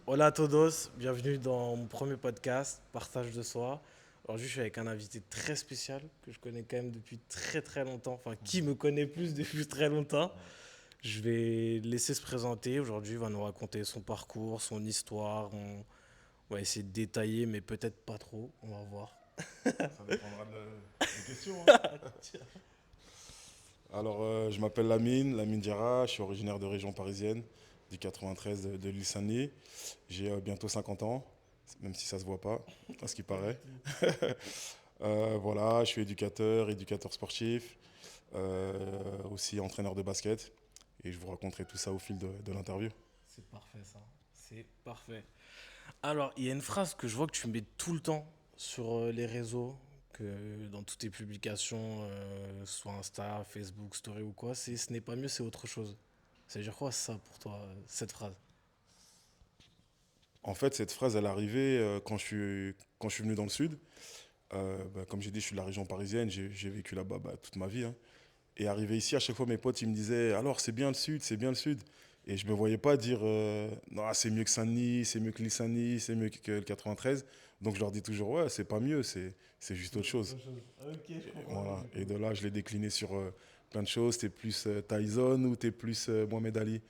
Hola a todos, bienvenue dans mon premier podcast, Partage de soi. Aujourd'hui, je suis avec un invité très spécial que je connais quand même depuis très très longtemps, enfin qui me connaît plus depuis très longtemps. Je vais le laisser se présenter. Aujourd'hui, il va nous raconter son parcours, son histoire. On va essayer de détailler, mais peut-être pas trop, on va voir. Ça dépendra des questions, hein. Alors, je m'appelle Lamine Diarra, je suis originaire de région parisienne, du 93 de l'île Saint-Denis. J'ai bientôt 50 ans, même si ça se voit pas, à ce qui Pas du paraît. tout. Voilà, je suis éducateur sportif, aussi entraîneur de basket, et je vous raconterai tout ça au fil de l'interview. C'est parfait ça, c'est parfait. Alors, il y a une phrase que je vois que tu mets tout le temps sur les réseaux, que dans toutes tes publications, soit Insta, Facebook, Story ou quoi, c'est ce n'est pas mieux, c'est autre chose. Ça veut dire quoi ça pour toi, cette phrase? En fait, cette phrase, elle est arrivée quand je suis venu dans le sud. Comme j'ai dit, je suis de la région parisienne, j'ai vécu là-bas toute ma vie, hein. Et arrivé ici, à chaque fois, mes potes, ils me disaient, alors, c'est bien le sud, c'est bien le sud. Et je me voyais pas dire, non, c'est mieux que Saint-Denis, c'est mieux que l'île Saint-Denis, c'est mieux que le 93. Donc je leur dis toujours, ouais, c'est pas mieux, c'est juste C'est autre chose. autre chose. Ok, je comprends mieux Voilà. du Et coup. de là, je l'ai décliné sur plein de choses. T'es plus Tyson ou t'es plus Mohamed Ali?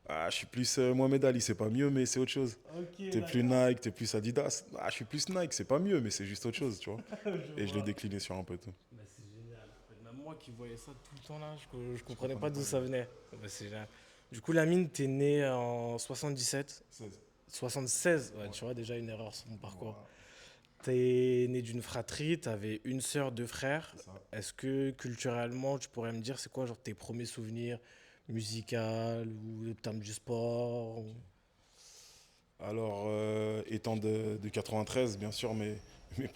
Ah, je suis plus Mohamed Ali, c'est pas mieux, mais c'est autre chose. Ok, T'es plus d'accord. Nike, t'es plus Adidas. Ah, je suis plus Nike, c'est pas mieux, mais c'est juste autre chose, tu vois. Je Et je l'ai vois. décliné sur un peu tout. Bah, c'est génial. En fait, même moi qui voyais ça tout le temps là, je Je comprenais pas comprenais d'où pas ça déjà. venait. Bah, c'est génial. Du coup, Lamine, t'es né en 77, 16. 76. Ouais, Ouais. tu vois déjà une erreur sur mon parcours. Voilà, T'es né d'une fratrie, t'avais une sœur, deux frères. c'est ça. Est-ce que culturellement, tu pourrais me dire c'est quoi genre tes premiers souvenirs musicaux ou le terme du sport Alors, étant de 93, bien sûr, mes mes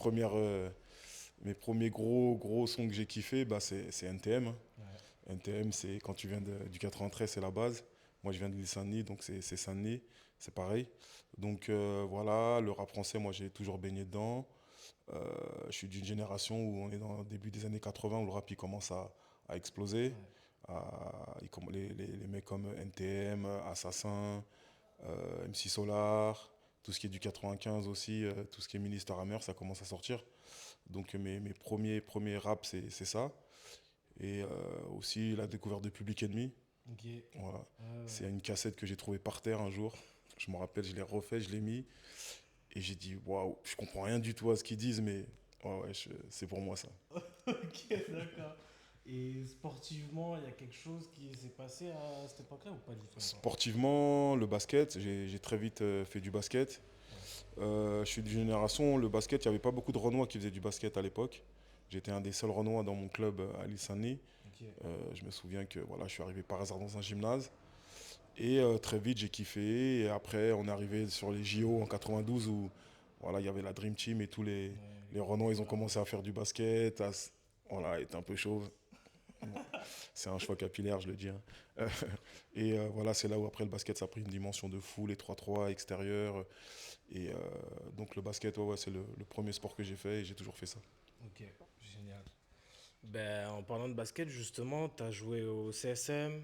premiers gros sons que j'ai kiffé, bah, c'est NTM, hein. Ouais. NTM, c'est quand tu viens du 93, c'est la base. Moi, je viens de l'île Saint-Denis, donc c'est Saint-Denis, c'est pareil. Donc voilà, le rap français, moi, j'ai toujours baigné dedans. Je suis d'une génération où on est dans le début des années 80, où le rap il commence à exploser. Ouais. Les mecs comme NTM, Assassin, MC Solar, tout ce qui est du 95 aussi, tout ce qui est Minister Hammer, ça commence à sortir. Donc mes premiers rap, c'est ça. Et aussi la découverte de Public Enemy. Ok. Ouais, Voilà. ouais. C'est une cassette que j'ai trouvée par terre un jour. Je me rappelle, je l'ai refait, je l'ai mis. Et j'ai dit, waouh, je comprends rien du tout à ce qu'ils disent, mais ouais, c'est pour moi ça. Ok, d'accord. Et sportivement, il y a quelque chose qui s'est passé à cette époque-là ou pas du tout encore? Sportivement, le basket, j'ai très vite fait du basket. Ouais. Je suis d'une génération, le basket, il n'y avait pas beaucoup de Renois qui faisaient du basket à l'époque. J'étais un des seuls Renois dans mon club à l'île Saint-Denis. Ok. Je me souviens que voilà, je suis arrivé par hasard dans un gymnase. Et très vite, j'ai kiffé. Et après, on est arrivé sur les JO en 92 où voilà, il y avait la Dream Team et tous Ouais, les Renois, ils ont voilà. commencé à faire du basket, voilà, être un peu chauve. Bon, c'est un choix capillaire, je le dis, hein. Euh, et voilà, c'est là où après le basket, ça a pris une dimension de fou, les 3-3 extérieurs. Et donc le basket, ouais, c'est le premier sport que j'ai fait et j'ai toujours fait ça. Ok, génial. Ben, en parlant de basket, justement, tu as joué au CSM,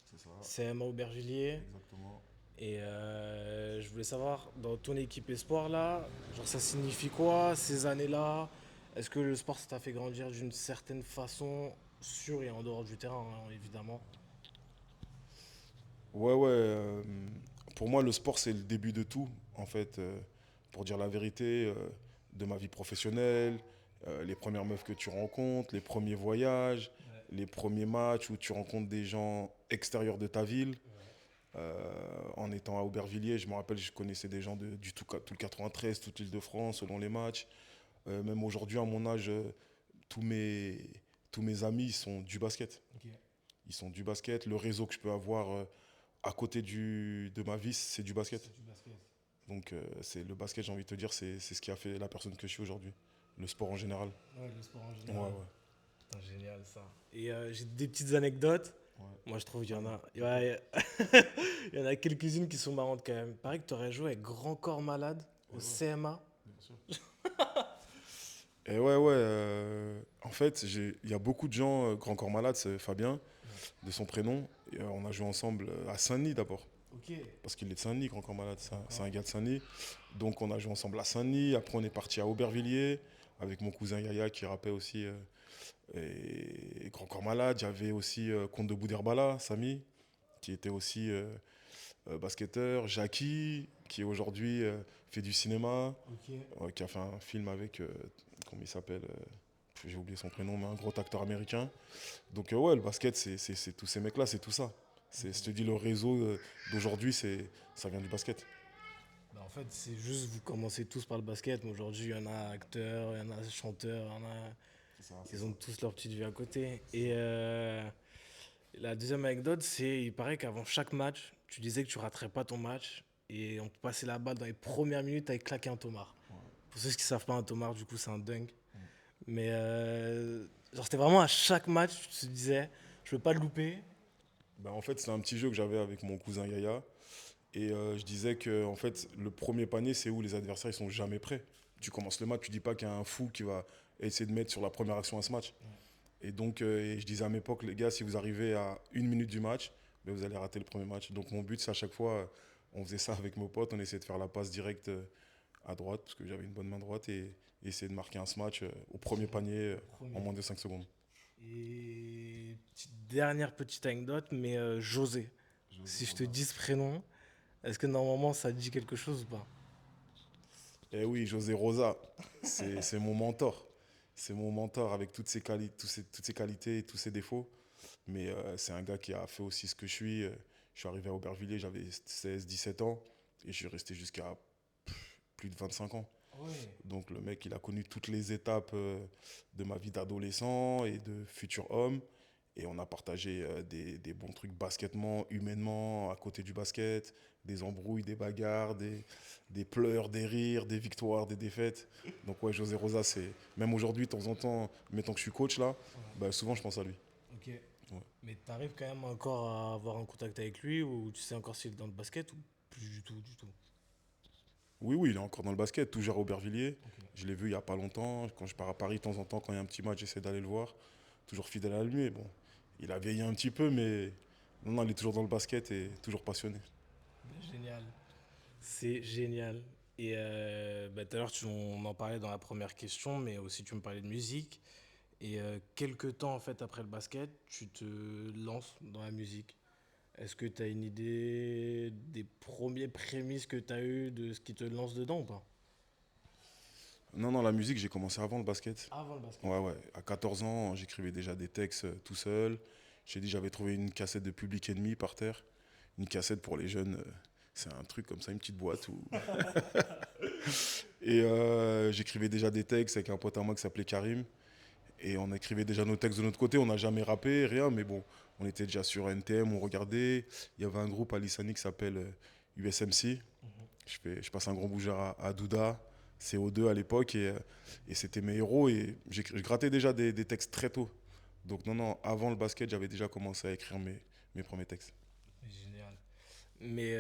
C'est ça, CMA Aubervilliers. exactement. Et je voulais savoir, dans ton équipe espoir là, genre ça signifie quoi ces années-là? Est-ce que le sport ça t'a fait grandir d'une certaine façon, sur et en dehors du terrain, hein, évidemment? Ouais, ouais. Pour moi, le sport, c'est le début de tout, en fait. Pour dire la vérité, de ma vie professionnelle, les premières meufs que tu rencontres, les premiers voyages, Ouais, les premiers matchs où tu rencontres des gens extérieurs de ta ville. ouais, En étant à Aubervilliers, je me rappelle, je connaissais des gens du tout le 93, toute l'Île-de-France, selon les matchs. Même aujourd'hui, à mon âge, tous mes, tous mes amis ils sont du basket. ok, Ils sont du basket. Le réseau que je peux avoir à côté de ma vie, c'est du basket. c'est du basket. Donc c'est le basket, j'ai envie de te dire, c'est ce qui a fait la personne que je suis aujourd'hui. Le sport en général. Ouais, le sport en Ouais, général. ouais. Putain, génial ça. Et j'ai des petites anecdotes. Ouais. Moi je trouve qu'il y en Allez, a. dis-toi. Ouais, il y en a quelques-unes qui sont marrantes quand même. Pareil que tu aurais joué avec Grand Corps Malade Et au ouais, CMA. bien sûr. Et ouais, ouais. En fait, il y a beaucoup de gens, Grand Corps Malade, c'est Fabien, Ouais. de son prénom. Et, on a joué ensemble à Saint-Denis d'abord. Ok. parce qu'il est de Saint-Denis, Grand Corps Malade, c'est D'accord. un gars de Saint-Denis. Donc on a joué ensemble à Saint-Denis, après on est parti à Aubervilliers, avec mon cousin Yaya qui rappait aussi, et Grand Corps Malade. J'avais aussi Comte de Boudherbala, Samy, qui était aussi basketteur. Jackie, qui aujourd'hui fait du cinéma, Ok. qui a fait un film avec, comment il s'appelle j'ai oublié son prénom, mais un gros acteur américain. Donc ouais, le basket, c'est tous ces mecs-là, c'est tout ça. Je te dis, le réseau d'aujourd'hui, ça vient du basket. Bah, en fait, c'est juste, vous commencez tous par le basket, mais aujourd'hui, il y en a acteurs, il y en a chanteurs, il y en a... C'est ça, c'est Ils ça. ont tous leur petite vie à côté. C'est Et ça. la deuxième anecdote, c'est, il paraît qu'avant chaque match, tu disais que tu raterais pas ton match, et on te passait la balle dans les premières minutes avec claquer un tomard. Ouais. Pour ceux qui savent pas, un tomard, du coup, c'est un dunk. Mm. Mais genre, c'était vraiment à chaque match, tu te disais, je veux pas le louper. Ben, en fait, c'est un petit jeu que j'avais avec mon cousin Yaya. Et je disais que en fait, le premier panier, c'est où les adversaires ils sont jamais prêts. Tu commences le match, tu dis pas qu'il y a un fou qui va essayer de mettre sur la première action à ce match. Et donc, et je disais à mes potes, les gars, si vous arrivez à 1 minute du match, ben, vous allez rater le premier match. Donc mon but, c'est à chaque fois, on faisait ça avec mes potes, on essayait de faire la passe directe à droite, parce que j'avais une bonne main droite, et essayer de marquer un smash au premier panier en Premier. moins de 5 secondes. Et dernière petite anecdote, mais José. José Si je te Rosa. dis ce prénom, est-ce que normalement ça te dit quelque chose ou pas? Eh oui, José Rosa, c'est mon mentor. C'est mon mentor avec toutes ses qualités et tous ses défauts. Mais c'est un gars qui a fait aussi ce que je suis. Je suis arrivé à Aubervilliers, j'avais 16, 17 ans et je suis resté jusqu'à plus de 25 ans. Ouais. Donc le mec, il a connu toutes les étapes de ma vie d'adolescent et de futur homme. Et on a partagé des bons trucs basketement, humainement, à côté du basket, des embrouilles, des bagarres, des pleurs, des rires, des victoires, des défaites. Donc ouais, José Rosa, c'est... Même aujourd'hui, de temps en temps, mettons que je suis coach là, Ouais. bah, souvent je pense à lui. Ok. Ouais. Mais t'arrives quand même encore à avoir un contact avec lui ou tu sais encore s'il est dans le basket ou plus du tout, du tout. Oui, oui, il est encore dans le basket, toujours à Aubervilliers. Ok. Je l'ai vu il n'y a pas longtemps. Quand je pars à Paris, de temps en temps, quand il y a un petit match, j'essaie d'aller le voir. Toujours fidèle à lui. Mais bon, il a vieilli un petit peu, mais non, non, il est toujours dans le basket et toujours passionné. Ben, génial. C'est génial. Et bah, tout à l'heure, on en parlait dans la première question, mais aussi tu me parlais de musique. Et quelques temps en fait après le basket, tu te lances dans la musique. Est-ce que tu as une idée des premiers prémices que tu as eu de ce qui te lance dedans ou pas? Non, non, la musique, j'ai commencé avant le basket. Avant le basket. Ouais, ouais. À 14 ans, j'écrivais déjà des textes tout seul. J'ai dit, j'avais trouvé une cassette de Public Enemy par terre. Une cassette pour les jeunes. C'est un truc comme ça, une petite boîte où... Et j'écrivais déjà des textes avec un pote à moi qui s'appelait Karim. Et on écrivait déjà nos textes de notre côté. On n'a jamais rappé, rien, mais bon, on était déjà sur NTM, on regardait. Il y avait un groupe à Lissani qui s'appelle USMC. Mhm. Je passe un grand bougeur à Douda, CO2 à l'époque, et c'était mes héros. Et je grattais déjà des textes très tôt. Donc non, non, avant le basket, j'avais déjà commencé à écrire mes premiers textes. Génial. Mais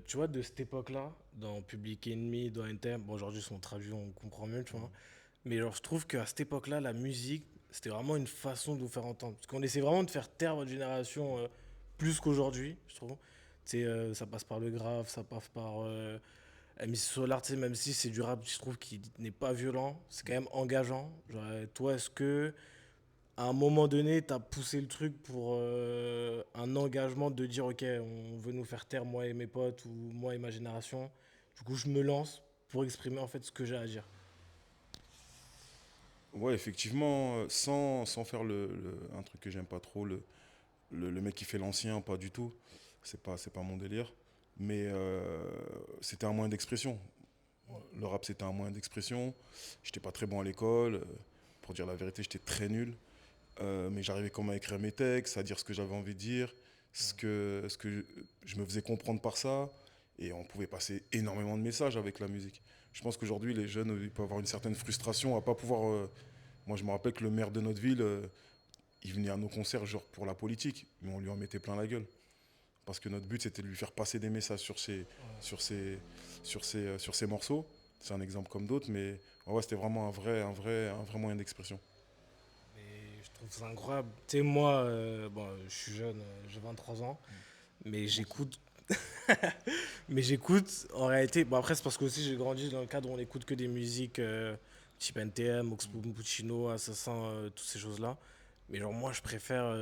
tu vois, de cette époque-là, dans Public Enemy, dans NTM, bon, aujourd'hui, ils sont traduits, on comprend mieux, tu vois. Mais alors, je trouve qu'à cette époque-là, la musique, c'était vraiment une façon de vous faire entendre. Parce qu'on essaie vraiment de faire taire votre génération plus qu'aujourd'hui, je trouve. Tu sais, ça passe par le grave, ça passe par MC Solar, tu sais, même si c'est du rap, je trouve, qui n'est pas violent, c'est quand même engageant. Genre, toi, est-ce que à un moment donné, tu as poussé le truc pour un engagement de dire, ok, on veut nous faire taire, moi et mes potes, ou moi et ma génération. Du coup, je me lance pour exprimer en fait ce que j'ai à dire. Ouais, effectivement, sans faire un truc que j'aime pas trop, le mec qui fait l'ancien, pas du tout. C'est pas mon délire. Mais c'était un moyen d'expression. Le rap, c'était un moyen d'expression. J'étais pas très bon à l'école. Pour dire la vérité, j'étais très nul. Mais j'arrivais quand même à écrire mes textes, à dire ce que j'avais envie de dire, ce que je me faisais comprendre par ça. Et on pouvait passer énormément de messages avec la musique. Je pense qu'aujourd'hui, les jeunes, ils peuvent avoir une certaine frustration à pas pouvoir. Moi, je me rappelle que le maire de notre ville, il venait à nos concerts genre pour la politique, mais on lui en mettait plein la gueule. Parce que notre but, c'était de lui faire passer des messages Ouais. sur ses, sur ses morceaux. C'est un exemple comme d'autres, mais ouais, c'était vraiment un vrai moyen d'expression. Et je trouve ça incroyable. Tu sais, moi, bon, je suis jeune, j'ai 23 ans, mais Moi aussi. j'écoute. Mais j'écoute, en réalité, bon après c'est parce que aussi j'ai grandi dans le cadre où on écoute que des musiques type NTM, Oxpo Puccino, Assassin, toutes ces choses-là. Mais genre moi je préfère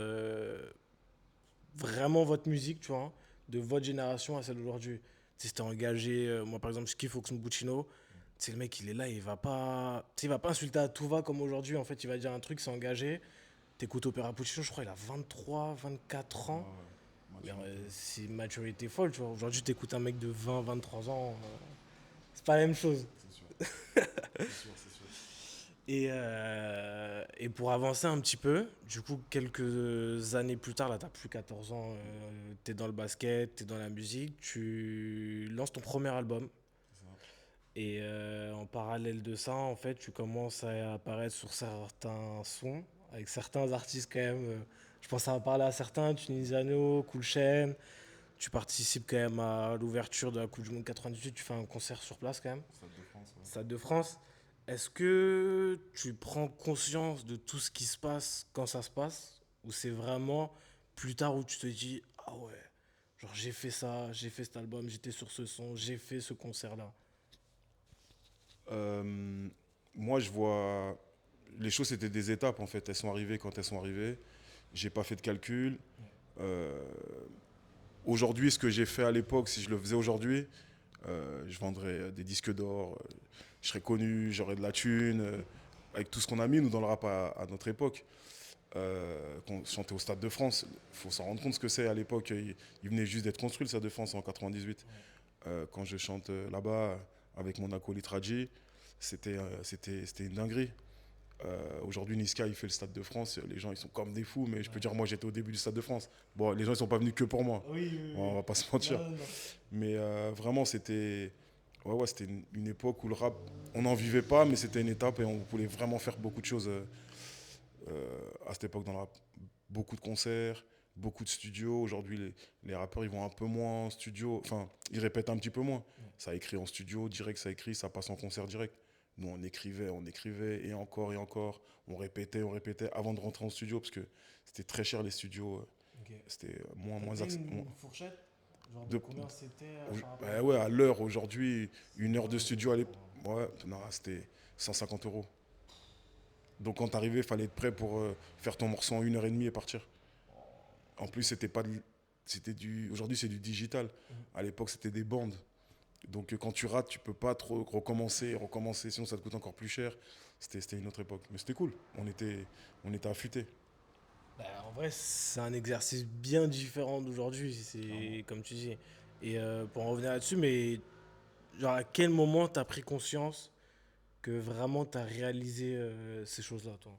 vraiment votre musique, tu vois, de votre génération à celle d'aujourd'hui. Si c'était engagé, moi par exemple je kiffe Oxmo Puccino, tu sais le mec il est là, il va pas, tu sais, il va pas insulter à tout va comme aujourd'hui, en fait il va dire un truc, c'est engagé. T'écoutes Opéra Puccino, je crois il a 23, 24 Ouais, ans. ouais, Mais maturité. c'est une maturité folle, tu vois. Aujourd'hui, t'écoutes un mec de 20, 23 ans, c'est pas la même chose. C'est sûr. C'est sûr, c'est sûr. Et pour avancer un petit peu, du coup, quelques années plus tard, là, t'as plus 14 ans, t'es dans le basket, t'es dans la musique, tu lances ton premier album. C'est ça. Et en parallèle de ça, en fait, tu commences à apparaître sur certains sons, avec certains artistes quand même. Je pense à parler à certains, Tunisiano, Cool Chain. Tu participes quand même à l'ouverture de la Coupe du Monde 98, tu fais un concert sur place quand même, Stade de France, ouais. Stade de France. Est-ce que tu prends conscience de tout ce qui se passe quand ça se passe? Ou c'est vraiment plus tard où tu te dis, ah ouais, genre j'ai fait ça, j'ai fait cet album, j'étais sur ce son, j'ai fait ce concert-là. Euh, Moi, je vois. Les choses, c'était des étapes en fait. Elles sont arrivées quand elles sont arrivées. J'ai pas fait de calcul. Euh, Aujourd'hui, ce que j'ai fait à l'époque, si je le faisais aujourd'hui, je vendrais des disques d'or, je serais connu, j'aurais de la thune, avec tout ce qu'on a mis, nous, dans le rap à notre époque. Qu'on chantait au Stade de France, il faut s'en rendre compte ce que c'est à l'époque. Il venait juste d'être construit, le Stade de France, en 98. Quand je chante là-bas, avec mon acolyte Raji, c'était une dinguerie. Aujourd'hui, Niska, il fait le Stade de France. Les gens, ils sont comme des fous. Mais je peux dire, moi, j'étais au début du Stade de France. Bon, les gens, ils sont pas venus que pour moi. Oui, oui, On oui. va pas se mentir. Non, non, non. Mais vraiment, c'était ouais, c'était une époque où le rap, on n'en vivait pas, mais c'était une étape et on voulait vraiment faire beaucoup de choses à cette époque dans le rap. Beaucoup de concerts, beaucoup de studios. Aujourd'hui, les rappeurs, ils vont un peu moins en studio. Enfin, ils répètent un petit peu moins. Ça écrit en studio, direct, ça écrit, ça passe en concert direct. Nous, on écrivait, et encore. On répétait avant de rentrer en studio, parce que c'était très cher les studios. Ok. C'était T'as moins peut-être accès. une fourchette? Genre de De, combien c'était par rapport bah à... ouais, à l'heure, aujourd'hui, une heure de Ouais, studio, ouais, non, c'était 150 euros. Donc quand t'arrivais, il fallait être prêt pour faire ton morceau en 1 heure et demie et partir. En plus, c'était pas de- c'était du, aujourd'hui, c'est du digital. À l'époque, c'était des bandes. Donc quand tu rates, tu peux pas trop recommencer, sinon ça te coûte encore plus cher. C'était une autre époque. Mais c'était cool. On était affûtés. Bah, en vrai, c'est un exercice bien différent d'aujourd'hui, Clairement. c'est comme tu dis. Et pour en revenir là-dessus, mais genre à quel moment t'as pris conscience que vraiment t'as réalisé ces choses-là, toi?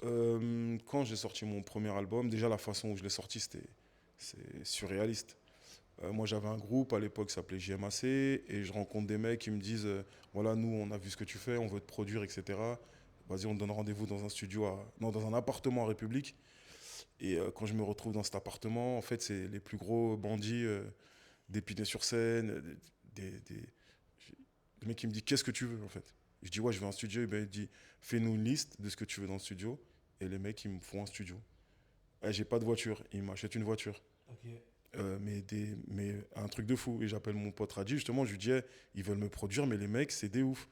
Quand j'ai sorti mon premier album, déjà la façon où je l'ai sorti, c'est surréaliste. Moi, j'avais un groupe à l'époque qui s'appelait JMAC et je rencontre des mecs qui me disent voilà, nous, on a vu ce que tu fais, on veut te produire, etc. Vas-y, on te donne rendez-vous dans un studio, non, dans un appartement à République. Et quand je me retrouve dans cet appartement, en fait, c'est les plus gros bandits d'Épinay-sur-Seine. Le mec qui me dit qu'est-ce que tu veux en fait. Je dis ouais, je veux un studio. Et ben, il dit fais-nous une liste de ce que tu veux dans le studio. Et les mecs, ils me font un studio. J'ai pas de voiture, ils m'achètent une voiture. Ok. Mais un truc de fou. Et j'appelle mon pote Radji, justement, je lui dis, hey, ils veulent me produire, mais les mecs, c'est des ouf.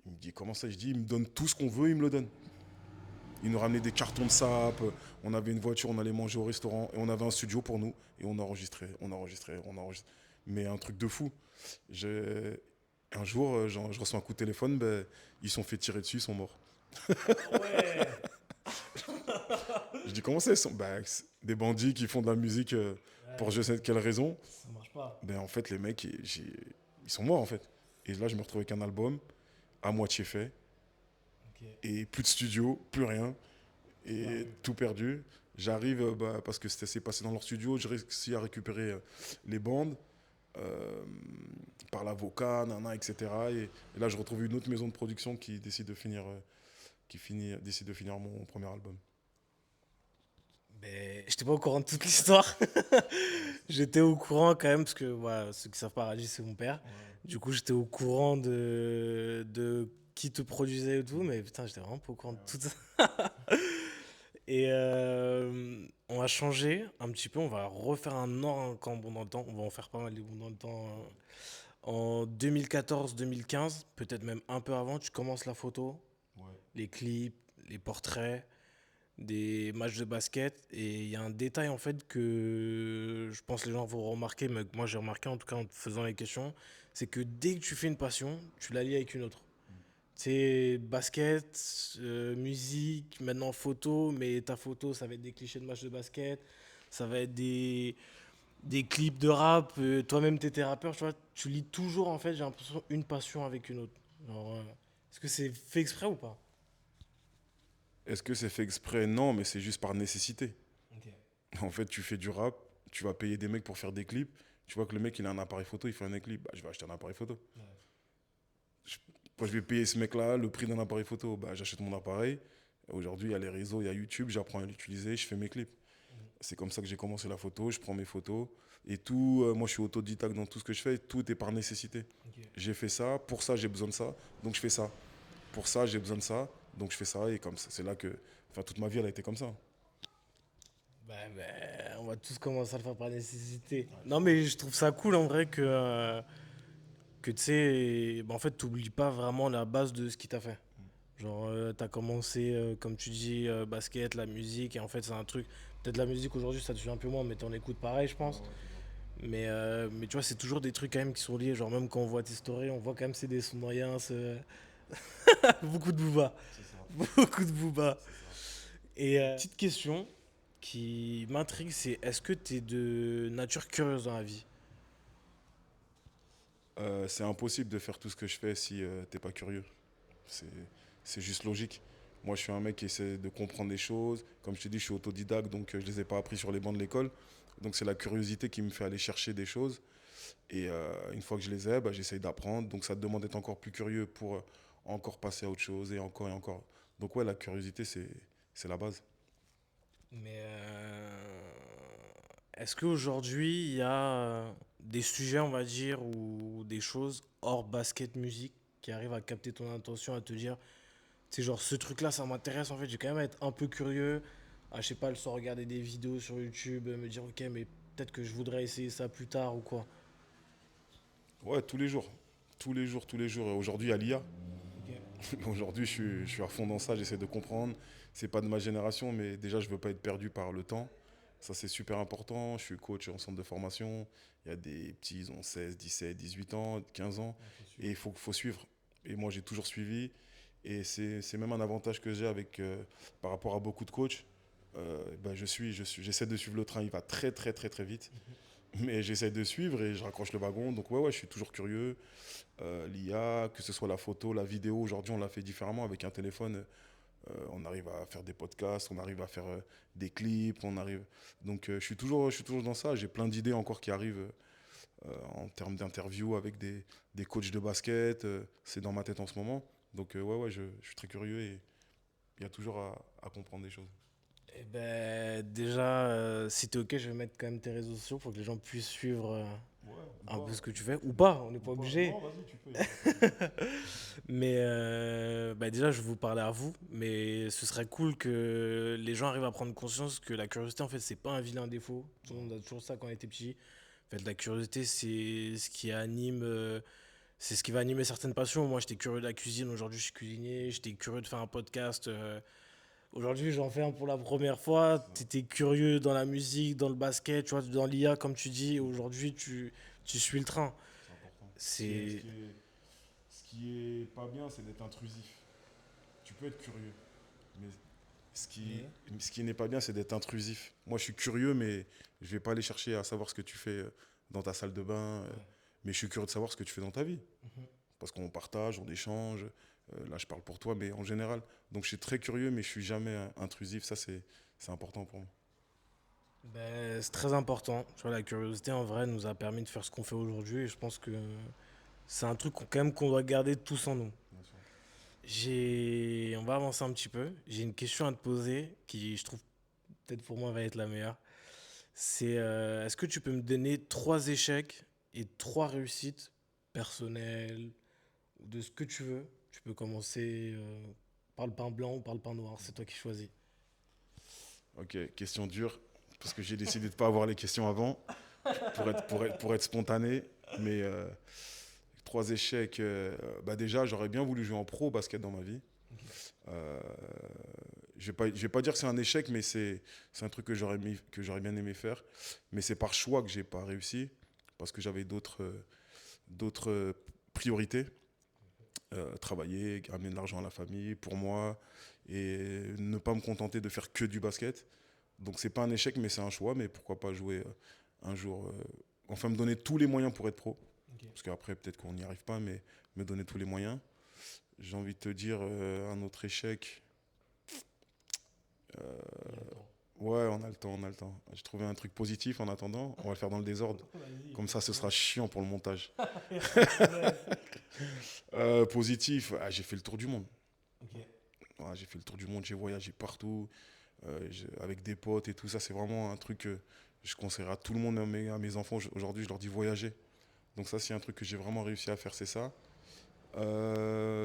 Il me dit, comment ça? Je dis, ils me donnent tout ce qu'on veut, ils me le donnent. Ils nous ramenaient des cartons de sap, on avait une voiture, on allait manger au restaurant, et on avait un studio pour nous, et on enregistrait. Mais un truc de fou. Un jour, je reçois un coup de téléphone, ben, ils sont fait tirer dessus, ils sont morts. Ah ouais. Je dis, comment ça, ils sont ben, c'est des bandits qui font de la musique pour Ouais, je sais quelle raison. ça marche pas. Ben, en fait, les mecs, ils sont morts, en fait. Et là, je me retrouve avec un album à moitié fait, Ok. et plus de studio, plus rien, Tout et perdu. tout perdu. J'arrive, bah, parce que s'est passé dans leur studio, j'ai réussi à récupérer les bandes euh, par l'avocat, nana, etc. Et là, je retrouve une autre maison de production qui décide de finir, décide de finir mon premier album. Ben, j'étais pas au courant de toute l'histoire. J'étais au courant quand même, parce que voilà, ceux qui savent pas, Ragis, c'est mon père. Du coup, j'étais au courant de qui te produisait et tout, mais putain, j'étais vraiment pas au courant de tout ça. Et on va changer un petit peu, on va refaire un encore bond dans le temps. On va en faire pas mal des bonds dans le temps. En 2014-2015, peut-être même un peu avant, tu commences la photo, Ouais. les clips, les portraits, des matchs de basket. Et il y a un détail en fait que je pense que les gens vont remarquer, mais que moi j'ai remarqué en tout cas en te faisant les questions, c'est que dès que tu fais une passion, tu la lies avec une autre. C'est basket, musique, maintenant photo, mais ta photo, ça va être des clichés de matchs de basket, ça va être des clips de rap, toi-même t'étais rappeur, tu vois, tu lis toujours en fait, j'ai l'impression, une passion avec une autre. Genre, est-ce que c'est fait exprès ou pas? Est-ce que c'est fait exprès? Non, mais c'est juste par nécessité. Ok. En fait, tu fais du rap, tu vas payer des mecs pour faire des clips. Tu vois que le mec, il a un appareil photo, il fait un clip. Bah, je vais acheter un appareil photo. Ouais. Je- Moi, je vais payer ce mec-là le prix d'un appareil photo. Bah, j'achète mon appareil. Aujourd'hui, il y a les réseaux, il y a YouTube, j'apprends à l'utiliser, je fais mes clips. C'est comme ça que j'ai commencé la photo, je prends mes photos. Et tout, moi, je suis autodidacte dans tout ce que je fais. Tout est par nécessité. Ok. J'ai fait ça, pour ça, j'ai besoin de ça, donc je fais ça. Pour ça, j'ai besoin de ça, donc je fais ça. Et comme ça, c'est là que. Enfin, toute ma vie, elle a été comme ça. On va tous commencer à le faire par nécessité. Non, mais je trouve ça cool en vrai que tu sais, bah, en fait, t'oublies pas vraiment la base de ce qui t'a fait. Genre, t'as commencé, comme tu dis, basket, la musique, et en fait, c'est un truc. Peut-être la musique aujourd'hui, ça te suit un peu moins, mais t'en écoutes pareil, je pense. Mais tu vois, c'est toujours des trucs quand même qui sont liés. Genre, même quand on voit tes stories, on voit quand même c'est des sons de rien. Beaucoup de booba. C'est ça. Beaucoup de booba. C'est ça. Et petite question qui m'intrigue, c'est est-ce que t'es de nature curieuse dans la vie? C'est impossible de faire tout ce que je fais si t'es pas curieux. C'est, c'est juste logique. Moi, je suis un mec qui essaie de comprendre les choses. Comme je t'ai dit, je suis autodidacte, donc je les ai pas appris sur les bancs de l'école. Donc c'est la curiosité qui me fait aller chercher des choses. Et une fois que je les ai, bah, j'essaye d'apprendre. Donc ça te demande d'être encore plus curieux pour encore passer à autre chose et encore et encore. Donc ouais, la curiosité, c'est la base. Mais est-ce qu'aujourd'hui, il y a des sujets, on va dire, ou des choses hors basket musique qui arrivent à capter ton attention, à te dire, c'est genre ce truc-là, ça m'intéresse en fait, j'ai quand même à être un peu curieux, à je sais pas, le soir regarder des vidéos sur YouTube, me dire, ok, mais peut-être que je voudrais essayer ça plus tard ou quoi. Ouais, tous les jours. Tous les jours, tous les jours. Aujourd'hui, il y a l'IA. Ok. Aujourd'hui, je suis à fond dans ça, j'essaie de comprendre. C'est pas de ma génération, mais déjà, je veux pas être perdu par le temps. Ça, c'est super important. Je suis coach en centre de formation. Il y a des petits, ils ont 16, 17, 18 ans, 15 ans. Et il faut suivre. Et moi, j'ai toujours suivi. Et c'est même un avantage que j'ai avec, par rapport à beaucoup de coachs. Bah, j'essaie de suivre le train. Il va très, très, très, très vite. Mais j'essaie de suivre et je raccroche le wagon. Donc, ouais, ouais, je suis toujours curieux. L'IA, que ce soit la photo, la vidéo. Aujourd'hui, on l'a fait différemment avec un téléphone. On arrive à faire des podcasts, on arrive à faire des clips, on arrive. Donc je suis toujours dans ça. J'ai plein d'idées encore qui arrivent en termes d'interviews avec des coachs de basket. C'est dans ma tête en ce moment. Donc ouais, ouais, je suis très curieux et il y a toujours à comprendre des choses. Eh ben, déjà, si t'es ok, je vais mettre quand même tes réseaux sociaux pour que les gens puissent suivre Ouais, ou un peu pas. ce que tu fais. Ou pas, on n'est Ou pas pas. obligé. Non, vas-y, tu peux, y a pas de problème. Mais bah déjà, je vais vous parler à vous, mais ce serait cool que les gens arrivent à prendre conscience que la curiosité, en fait, c'est pas un vilain défaut. Tout le Non. monde a toujours ça quand on était petit. En fait, la curiosité, c'est ce qui anime, c'est ce qui va animer certaines passions. Moi, j'étais curieux de la cuisine, aujourd'hui, je suis cuisinier. J'étais curieux de faire un podcast. Aujourd'hui, j'en fais un pour la première C'est fois. ça. T'étais curieux dans la musique, dans le basket, tu vois, dans l'IA, comme tu dis. Aujourd'hui, tu suis le train. C'est important. C'est. Ce qui est pas bien, c'est d'être intrusif. Tu peux être curieux, mais Mais. ce qui n'est pas bien, c'est d'être intrusif. Moi, je suis curieux, mais je vais pas aller chercher à savoir ce que tu fais dans ta salle de bain. Ouais. Mais je suis curieux de savoir ce que tu fais dans ta vie. Mhm. Parce qu'on partage, on échange. Là, je parle pour toi, mais en général. Donc, je suis très curieux, mais je suis jamais intrusif. Ça, c'est important pour moi. Ben, c'est très important. Tu vois, la curiosité, en vrai, nous a permis de faire ce qu'on fait aujourd'hui. Et je pense que c'est un truc quand même qu'on doit garder tous en nous. Bien sûr. On va avancer un petit peu. J'ai une question à te poser qui, je trouve, peut-être pour moi, va être la meilleure. C'est est-ce que tu peux me donner trois échecs et trois réussites personnelles ou de ce que tu veux? Tu peux commencer par le pain blanc ou par le pain noir, c'est toi qui choisis. Ok, question dure, parce que j'ai décidé de ne pas avoir les questions avant, pour être spontané. Mais 3 échecs, bah déjà, j'aurais bien voulu jouer en pro au basket dans ma vie. Euh, je vais pas dire que c'est un échec, mais c'est un truc que j'aurais bien aimé faire. Mais c'est par choix que j'ai pas réussi, parce que j'avais d'autres priorités. Travailler, amener de l'argent à la famille, pour moi, et ne pas me contenter de faire que du basket. Donc c'est pas un échec, mais c'est un choix. Mais pourquoi pas jouer un jour, enfin me donner tous les moyens pour être pro. Ok. Parce qu'après, peut-être qu'on n'y arrive pas, mais me donner tous les moyens. J'ai envie de te dire un autre échec. Euh, Il y a le temps. ouais, on a le temps, on a le temps. J'ai trouvé un truc positif en attendant. On va le faire dans le désordre. Vas-y, Comme pas de ça, ce sera problème. chiant pour le montage. Y a pas de problème. Positif, j'ai fait le tour du monde. Ok. Ouais, j'ai fait le tour du monde, j'ai voyagé partout, avec des potes et tout ça. C'est vraiment un truc que je conseillerais à tout le monde, à mes enfants. Aujourd'hui, je leur dis voyager. Donc ça, c'est un truc que j'ai vraiment réussi à faire, c'est ça.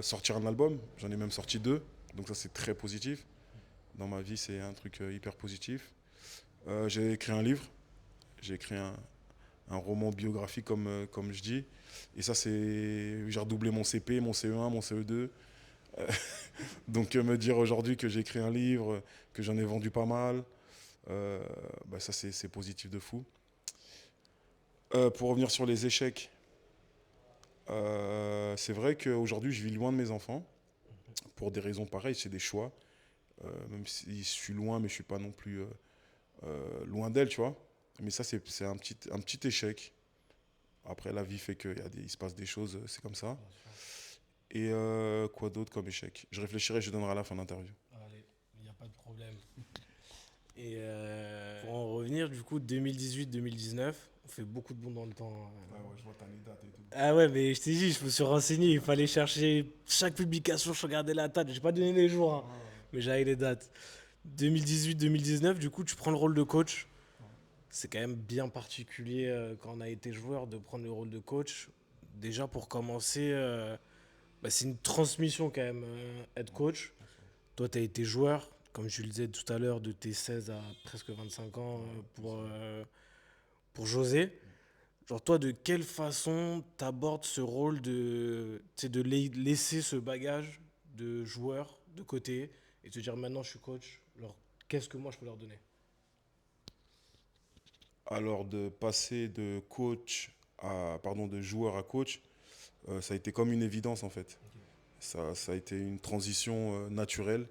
Sortir un album, j'en ai même sorti 2. Donc ça, c'est très positif. Dans ma vie, c'est un truc hyper positif. J'ai écrit un livre. J'ai écrit un roman biographique, comme je dis. Et ça, j'ai redoublé mon CP, mon CE1, mon CE2. Euh, donc me dire aujourd'hui que j'ai écrit un livre, que j'en ai vendu pas mal, bah ça c'est positif de fou. Pour revenir sur les échecs, c'est vrai qu'aujourd'hui je vis loin de mes enfants, pour des raisons pareilles, c'est des choix. Même si je suis loin, mais je suis pas non plus loin d'elle, tu vois. Mais ça c'est un petit échec. Après la vie fait il se passe des choses, c'est comme ça. Bien sûr. Et quoi d'autre comme échec? Je réfléchirai, je donnerai à la fin de l'interview. Allez, il n'y a pas de problème. Et pour en revenir, du coup, 2018-2019, on fait beaucoup de bons dans le temps. Ouais, ouais, je vois t'as les dates et tout. Ah ouais, mais je t'ai dit, je me suis renseigné, il fallait chercher chaque publication, je regardais la date. J'ai pas donné les jours, hein, mais j'avais les dates. 2018-2019, du coup, tu prends le rôle de coach. C'est quand même bien particulier quand on a été joueur de prendre le rôle de coach. Déjà, pour commencer, bah, c'est une transmission quand même, être coach. Toi, tu as été joueur, comme je le disais tout à l'heure, de tes 16 à presque 25 ans pour José. Genre, toi, de quelle façon t'abordes ce rôle de, tu sais, de laisser ce bagage de joueur de côté et te dire maintenant je suis coach, genre, qu'est-ce que moi je peux leur donner? Alors de passer de pardon, de joueur à coach, ça a été comme une évidence en fait. Ça a été une transition naturelle.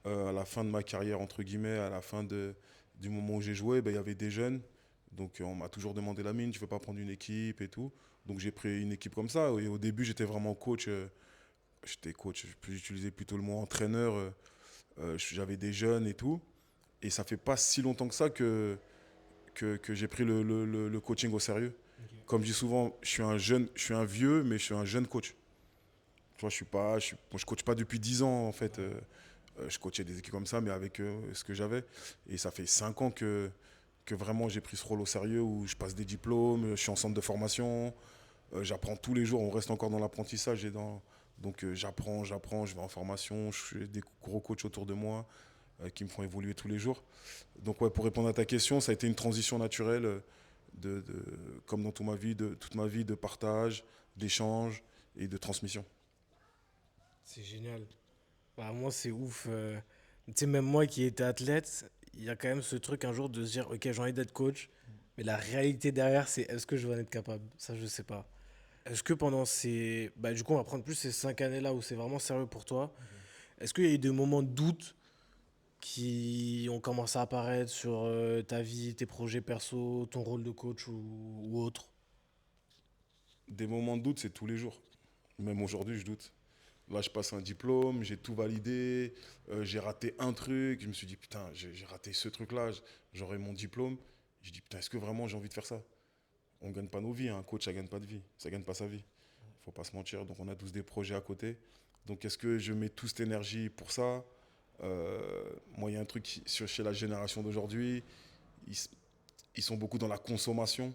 À la fin de ma carrière, entre guillemets, à la fin du moment où j'ai joué, ben, il y avait des jeunes. Donc on m'a toujours demandé la mine, tu veux pas prendre une équipe et tout. Donc j'ai pris une équipe comme ça. Et au début, j'étais vraiment coach. J'étais coach, j'utilisais plutôt le mot entraîneur. J'avais des jeunes et tout. Et ça fait pas si longtemps que ça que j'ai pris le coaching au sérieux. Ok. Comme je dis souvent, je suis un vieux, mais je suis un jeune coach. Tu vois, je coach pas depuis 10 ans en fait. Je coachais des équipes comme ça, mais avec ce que j'avais. Et ça fait 5 ans que vraiment j'ai pris ce rôle au sérieux où je passe des diplômes, je suis en centre de formation, j'apprends tous les jours, on reste encore dans l'apprentissage donc j'apprends, je vais en formation, j'ai des gros coachs autour de moi qui me font évoluer tous les jours. Donc ouais, pour répondre à ta question, ça a été une transition naturelle comme dans toute ma vie de partage, d'échange et de transmission. C'est génial. Bah, moi, c'est ouf. Tu sais, même moi qui étais athlète, il y a quand même ce truc un jour de se dire, ok, j'ai envie d'être coach, mais la réalité derrière, c'est est-ce que je vais en être capable? Ça, je sais pas. Est-ce que pendant ces... Bah, du coup, on va prendre plus ces 5 années-là où c'est vraiment sérieux pour toi. Est-ce qu'il y a eu des moments de doute qui ont commencé à apparaître sur ta vie, tes projets perso, ton rôle de coach ou autre? Des moments de doute, c'est tous les jours. Même aujourd'hui, je doute. Là, je passe un diplôme, j'ai tout validé, j'ai raté un truc. Je me suis dit, putain, j'ai raté ce truc-là, j'aurai mon diplôme. Je dis, putain, est-ce que vraiment j'ai envie de faire ça? On ne gagne pas nos vies, hein. Un coach, ça ne gagne pas de vie, ça ne gagne pas sa vie. Il ne faut pas se mentir. Donc, on a tous des projets à côté. Donc, est-ce que je mets toute cette énergie pour ça? Moi, il y a un truc chez la génération d'aujourd'hui, ils, ils sont beaucoup dans la consommation.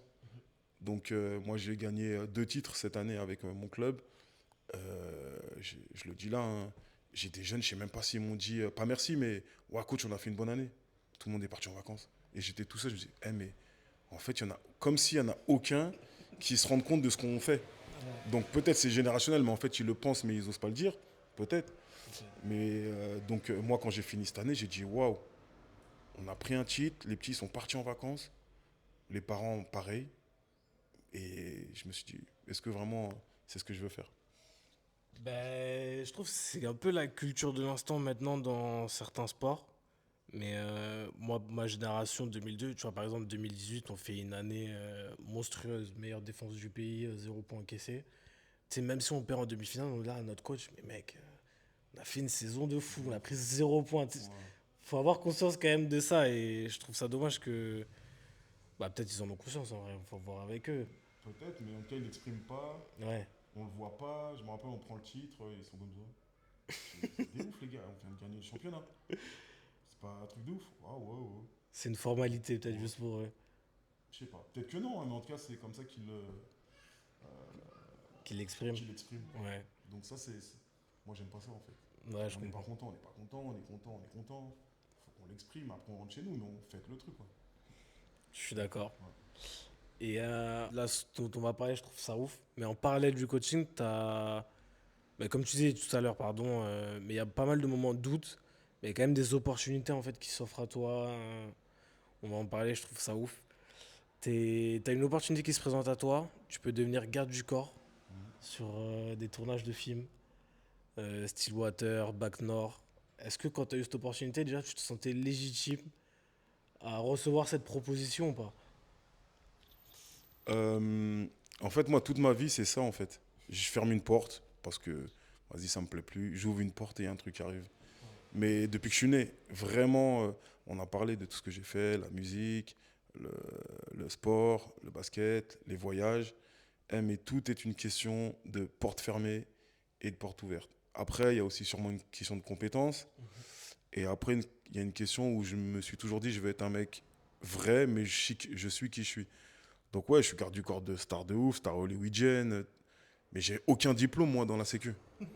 Donc, moi, j'ai gagné 2 titres cette année avec mon club. Je le dis là, hein, j'ai des jeunes, je ne sais même pas s'ils m'ont dit, pas merci, mais ouais, coach, on a fait une bonne année. tout le monde est parti en vacances. Et j'étais tout seul, je me disais, mais en fait, il y en a, comme s'il n'y en a aucun qui se rendent compte de ce qu'on fait. Donc peut-être c'est générationnel, mais en fait, ils le pensent, mais ils n'osent pas le dire. Peut-être. Mais donc, moi, quand j'ai fini cette année, j'ai dit, waouh, on a pris un titre, les petits sont partis en vacances, les parents, pareil. Et je me suis dit, est-ce que vraiment c'est ce que je veux faire? Ben, je trouve que c'est un peu la culture de l'instant maintenant dans certains sports. Mais moi, ma génération 2002, tu vois, par exemple 2018, on fait une année monstrueuse, meilleure défense du pays, 0 point encaissé. Tu sais, même si on perd en demi-finale, on est là, notre coach, mais mec, on a fait une saison de fou, on a pris 0 point. Ouais. Faut avoir conscience quand même de ça et je trouve ça dommage que. Bah, peut-être ils en ont conscience en vrai, faut voir avec eux. Peut-être, mais en tout cas, ils n'expriment pas, Ouais. on le voit pas. Je me rappelle, on prend le titre, ils sont comme ça. C'est des ouf, les gars, on vient de gagner le championnat. C'est pas un truc de ouf. Ah ouais, ouais. C'est une formalité peut-être Ouais. juste pour eux. Je sais pas. Peut-être que non, hein, mais en tout cas, c'est comme ça Qu'ils l'expriment. qu'il l'exprime. Ouais. Donc ça, moi, j'aime pas ça, en fait. Ouais, je On n'est pas comprends. content, on n'est pas content, on est content, on est content. Faut qu'on l'exprime, après on rentre chez nous, mais on fait le truc, quoi. Je suis d'accord. Ouais. Et là, ce dont on va parler, je trouve ça ouf. Mais en parallèle du coaching, t'as. Bah, comme tu disais tout à l'heure, pardon, mais il y a pas mal de moments de doute. Mais il y a quand même des opportunités en fait qui s'offrent à toi. On va en parler, je trouve ça ouf. T'as une opportunité qui se présente à toi. Tu peux devenir garde du corps Mhm. sur des tournages de films, Stillwater, Bac Nord. Est-ce que quand tu as eu cette opportunité, déjà, tu te sentais légitime à recevoir cette proposition ou pas? Euh, En fait, moi, toute ma vie, c'est ça, en fait. Je ferme une porte parce que, vas-y, ça me plaît plus. J'ouvre une porte et un truc arrive. Mais depuis que je suis né, vraiment, on a parlé de tout ce que j'ai fait, la musique, le, le sport, le basket, les voyages. Mais tout est une question de porte fermée et de porte ouverte. Après, il y a aussi sûrement une question de compétence. Et après, il y a une question où je me suis toujours dit, je vais être un mec vrai, mais je suis qui je suis. Donc ouais, je suis garde du corps de star de ouf, star hollywoodienne, mais j'ai aucun diplôme, moi, dans la sécu.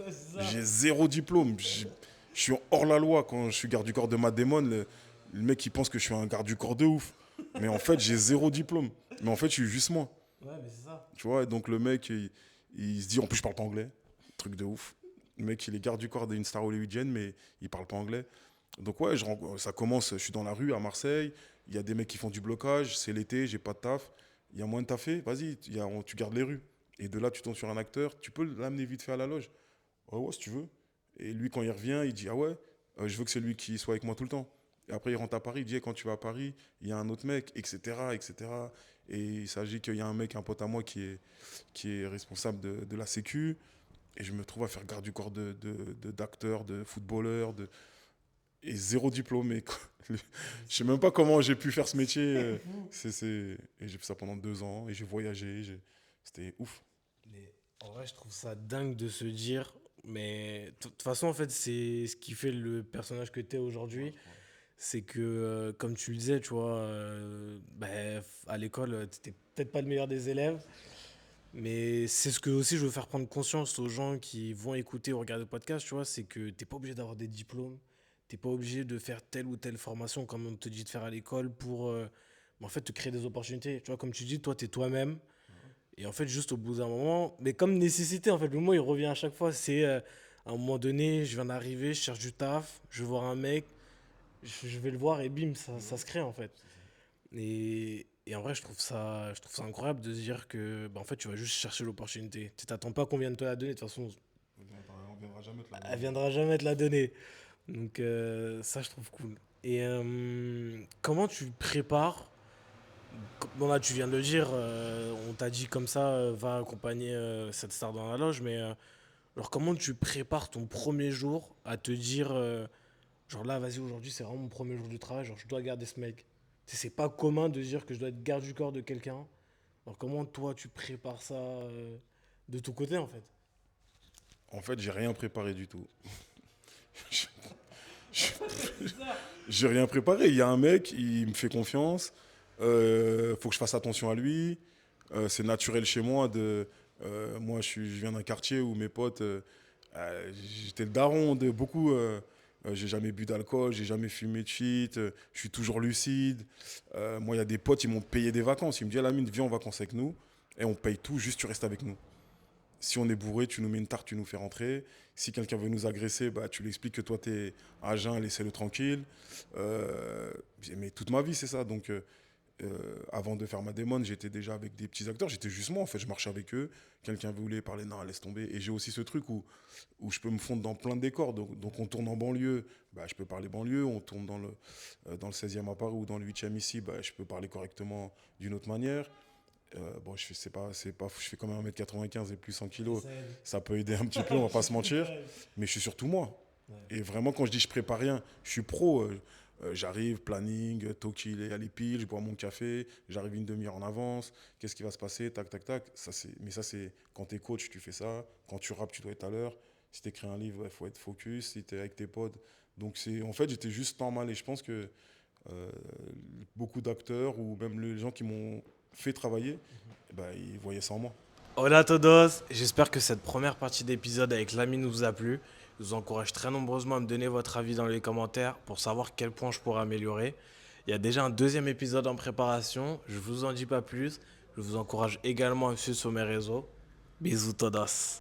C'est ça. J'ai zéro diplôme. Je suis hors la loi quand je suis garde du corps de Matt Damon. Le mec, il pense que je suis un garde du corps de ouf. Mais en fait, j'ai zéro diplôme. Mais en fait, je suis juste moi. Ouais, mais c'est ça. Tu vois, et donc le mec, il se dit, en plus, je parle pas anglais. Truc de ouf. Le mec, il est garde du corps d'une star hollywoodienne, mais il parle pas anglais. Donc ouais, ça commence, je suis dans la rue à Marseille. Il y a des mecs qui font du blocage. C'est l'été, j'ai pas de taf. Il y a moins de taffer. Vas-y, tu gardes les rues. Et de là, tu tombes sur un acteur. Tu peux l'amener vite fait à la loge. Ouais, ouais, si tu veux. Et lui, quand il revient, il dit, ah ouais, je veux que c'est lui qui soit avec moi tout le temps. Et après, il rentre à Paris, il dit, eh, quand tu vas à Paris, il y a un autre mec, etc., etc. Et il s'agit qu'il y a un mec, un pote à moi qui est responsable de la sécu. Et je me trouve à faire garde du corps d'acteurs, de footballeurs, et zéro diplôme. Et je sais même pas comment j'ai pu faire ce métier. Et j'ai fait ça pendant 2 ans, et j'ai voyagé. C'était ouf. Mais en vrai, je trouve ça dingue de se dire. Mais de toute façon, en fait, c'est ce qui fait le personnage que tu es Ouais, aujourd'hui. je crois. C'est que, comme tu le disais, tu vois, à l'école, tu n'étais peut-être pas le meilleur des élèves. Mais c'est ce que aussi je veux faire prendre conscience aux gens qui vont écouter ou regarder le podcast, tu vois, c'est que t'es pas obligé d'avoir des diplômes, t'es pas obligé de faire telle ou telle formation comme on te dit de faire à l'école pour en fait te créer des opportunités. Tu vois, comme tu dis, toi t'es toi-même et en fait juste au bout d'un moment, mais comme nécessité en fait, le mot il revient à chaque fois, c'est à un moment donné, je viens d'arriver, je cherche du taf, je veux voir un mec, je vais le voir et bim, ça se crée en fait. C'est ça. Et en vrai, je trouve ça incroyable de se dire que bah, en fait, tu vas juste chercher l'opportunité. Tu t'attends pas qu'on vienne te la donner. De toute façon, On viendra jamais te la elle donner. viendra jamais te la donner. Donc ça, je trouve cool. Et comment tu prépares bon là, tu viens de le dire, on t'a dit comme ça, va accompagner cette star dans la loge, mais alors comment tu prépares ton premier jour à te dire, genre là, vas-y, aujourd'hui, c'est vraiment mon premier jour de travail, genre je dois garder ce mec. Tu sais, c'est pas commun de dire que je dois être garde du corps de quelqu'un. Alors comment toi tu prépares ça de ton côté en fait? En fait, j'ai rien préparé du tout. C'est ça. J'ai rien préparé. Il y a un mec, il me fait confiance. Faut que je fasse attention à lui. C'est naturel chez moi moi, je viens d'un quartier où mes potes, j'étais le daron de beaucoup. j'ai jamais bu d'alcool, j'ai jamais fumé de shit, je suis toujours lucide. Moi, il y a des potes, ils m'ont payé des vacances. Ils me disent, Lamine, viens en vacances avec nous. Et on paye tout, juste tu restes avec nous. Si on est bourré, tu nous mets une tarte, tu nous fais rentrer. Si quelqu'un veut nous agresser, bah, tu lui expliques que toi, tu es à jeun, laissez-le tranquille. Euh, mais toute ma vie, c'est ça. Donc, avant de faire ma démon, j'étais déjà avec des petits acteurs. J'étais juste moi, en fait. Je marchais avec eux. Quelqu'un voulait parler, non, laisse tomber. Et j'ai aussi ce truc où je peux me fondre dans plein de décors. Donc on tourne en banlieue, bah, je peux parler banlieue. On tourne dans le 16e à Paris ou dans le 8e ici, bah, je peux parler correctement d'une autre manière. Bon, je fais quand même 1m95 et plus 100 kilos. Ça peut aider un petit peu, on va pas se mentir. Mais je suis surtout moi. Et vraiment, quand je dis je prépare rien, je suis pro. J'arrive, planning, Toki, il est à l'épile, je bois mon café, j'arrive une demi-heure en avance. Qu'est-ce qui va se passer? Tac, tac, tac. Mais ça, c'est quand tu es coach, tu fais ça. Quand tu rappes, tu dois être à l'heure. Si tu écris un livre, il faut être focus. Si tu es avec tes potes. Donc, en fait, j'étais juste normal. Et je pense que euh, beaucoup d'acteurs ou même les gens qui m'ont fait travailler, bah, ils voyaient ça en moi. Hola todos, j'espère que cette première partie d'épisode avec Lamine vous a plu. Je vous encourage très nombreusement à me donner votre avis dans les commentaires pour savoir quel point je pourrais améliorer. Il y a déjà un deuxième épisode en préparation, je vous en dis pas plus. Je vous encourage également à me suivre sur mes réseaux. Bisous todos.